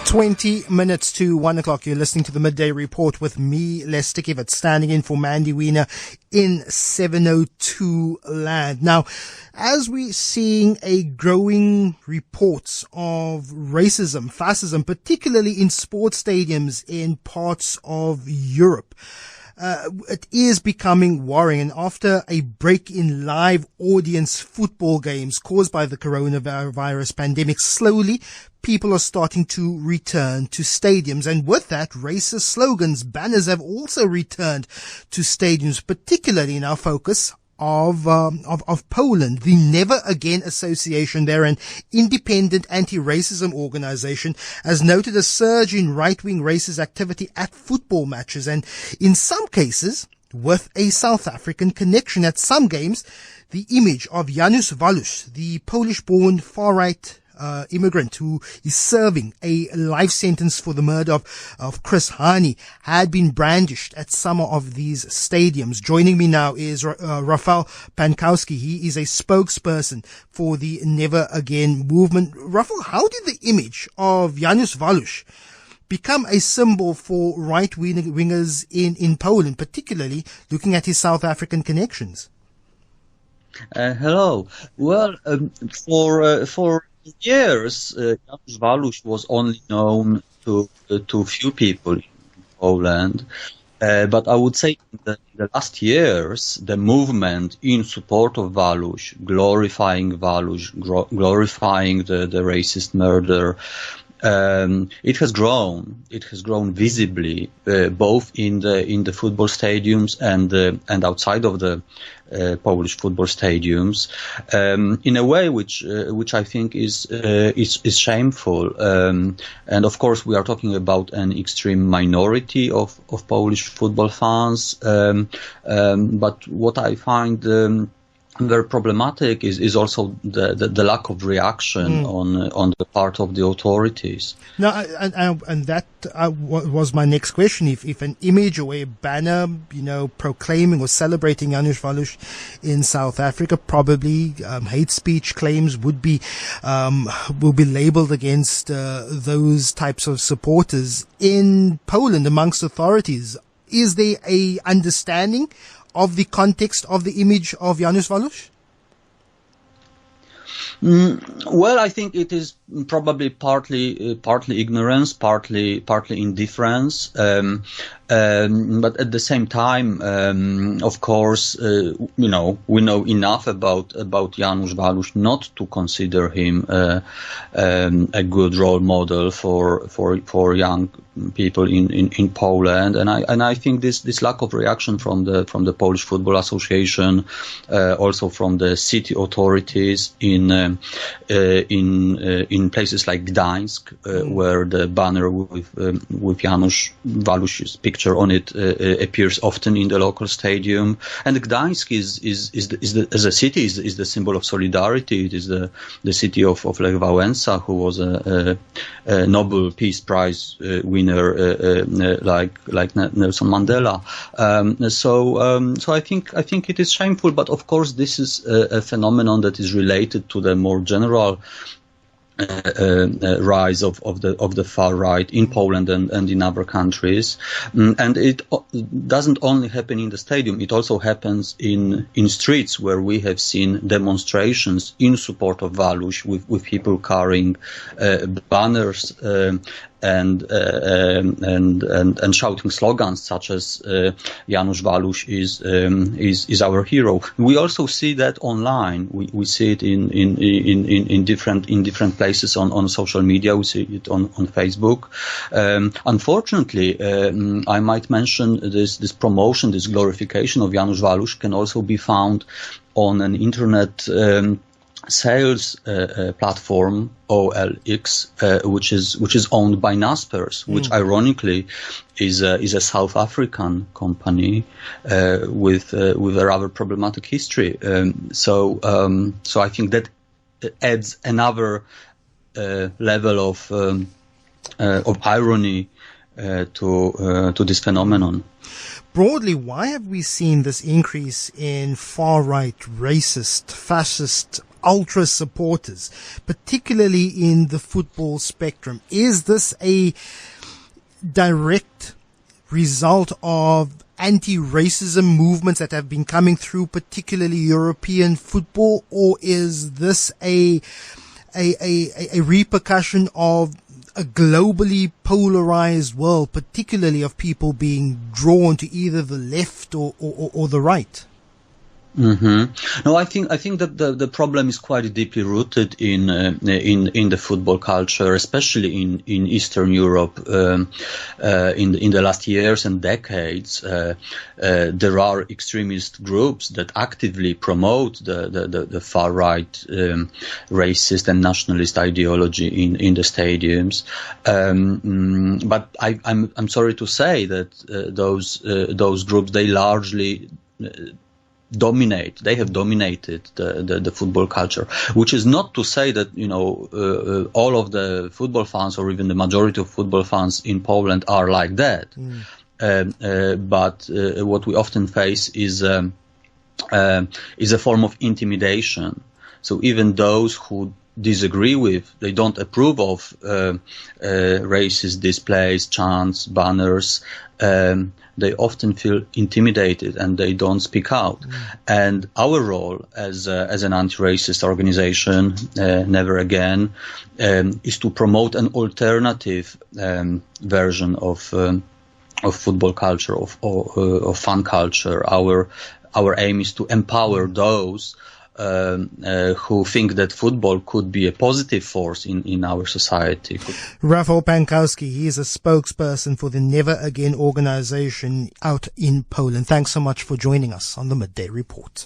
20 minutes to 1 o'clock. You're listening to the Midday Report with me, Les Stikivit, standing in for Mandy Wiener in 702 land. Now, as we're seeing a growing reports of racism, fascism, particularly in sports stadiums in parts of Europe, it is becoming worrying. And after a break in live audience football games caused by the coronavirus pandemic, slowly people are starting to return to stadiums. And with that, racist slogans, banners have also returned to stadiums, particularly in our focus of Poland. The Never Again Association, they're an independent anti-racism organization, has noted a surge in right-wing racist activity at football matches, and in some cases with a South African connection. At some games, the image of Janusz Walus, the Polish-born far-right immigrant who is serving a life sentence for the murder of Chris Hani, had been brandished at some of these stadiums. Joining me now is Rafał Pankowski. He is a spokesperson for the Never Again movement. Rafał, how did the image of Janusz Walus become a symbol for right-wingers in Poland, particularly looking at his South African connections? Hello. Well, for years, Janusz Walus was only known to few people in Poland, but I would say in the last years, the movement in support of Walus, glorifying Walus, glorifying the racist murder, it has grown. It has grown visibly, both in the football stadiums and outside of the Polish football stadiums, in a way which I think is shameful. And of course, we are talking about an extreme minority of Polish football fans. But what I find very problematic is also the lack of reaction on the part of the authorities. Now, and that was my next question. If an image or a banner, proclaiming or celebrating Janusz Walus in South Africa, probably hate speech claims will be labeled against those types of supporters in Poland amongst authorities. Is there a understanding of the context of the image of Janusz Walus? Well, I think it is probably partly ignorance, partly indifference. But at the same time, of course, we know enough about Janusz Walus not to consider him a good role model for young people in Poland, and I think this lack of reaction from the Polish Football Association, also from the city authorities in places like Gdańsk, where the banner with Janusz Walus's picture on it appears often in the local stadium. And Gdańsk as a city is the symbol of solidarity. It is the city of Lech Wałęsa, who was a Nobel Peace Prize winner, like Nelson Mandela. So I think it is shameful. But of course, this is a phenomenon that is related to the more general rise of the far right in Poland and in other countries, and it doesn't only happen in the stadium. It also happens in streets where we have seen demonstrations in support of Walus with people carrying banners and shouting slogans such as Janusz Walus is our hero. We also see that online. We see it in different places on social media. We see it on Facebook. Unfortunately, I might mention this promotion, this glorification of Janusz Walus can also be found on an internet sales platform, OLX, which is owned by Naspers, which ironically is a South African company with a rather problematic history. So I think that adds another level of irony to this phenomenon. Broadly, why have we seen this increase in far-right, racist, fascist ultra supporters, particularly in the football spectrum. Is this a direct result of anti-racism movements that have been coming through, particularly European football, or is this a repercussion of a globally polarized world, particularly of people being drawn to either the left or the right? No, I think that the problem is quite deeply rooted in the football culture, especially in Eastern Europe. In the last years and decades, there are extremist groups that actively promote the far right racist and nationalist ideology in the stadiums. But I'm sorry to say that those groups, they largely they have dominated the football culture, which is not to say that, all of the football fans or even the majority of football fans in Poland are like that. But what we often face is a form of intimidation. So even those who disagree with, they don't approve of racist displays, chants, banners, they often feel intimidated and they don't speak out. And our role as an anti-racist organization, Never Again, is to promote an alternative version of football culture, of fan culture. Our aim is to empower those who think that football could be a positive force in our society. Rafał Pankowski, he is a spokesperson for the Never Again organization out in Poland. Thanks so much for joining us on the Midday Report.